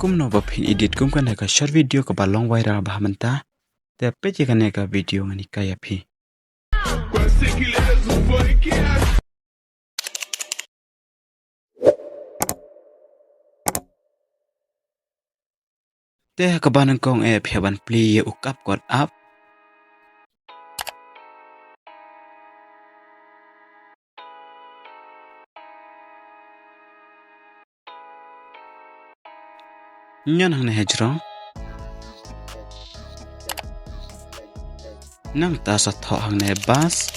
Kumno bapin edit kum kan ka short video ka balong viral bahamanta te peje kan ka video ngani kaya phi te ka banan kong e phaban pli ukap got up nyan hang ne hejrong nang ta sa tho hang ne bas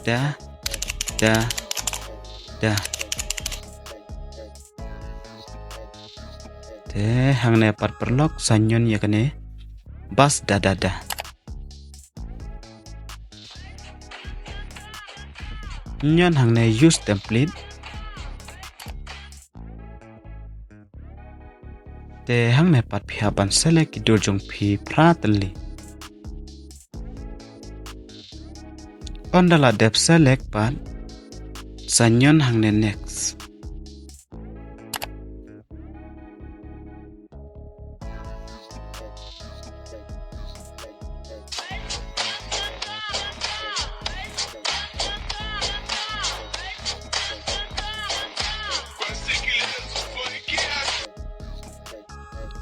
da te hang ne pat perlok sanyon ya kane bas da nyan hang ne use template te hang ne pat phia ban select dur jong phi pratli ondala dep select pat sanyon hang ne next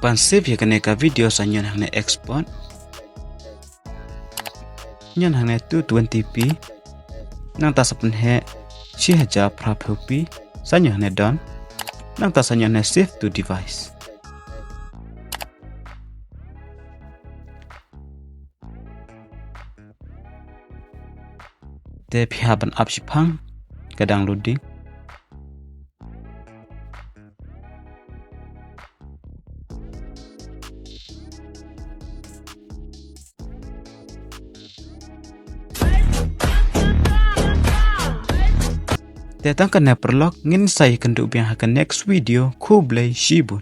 pan save ya kane ka video sanyon hang ne export nyan hang ne 220p nang ta sapun he shi haja praphupi sanyon hang ne done nang ta sanyon ne save to device te phia ban up shipang kadang loading te tang kan perlok ngin sai kan du biang hakan next video khu blai shibun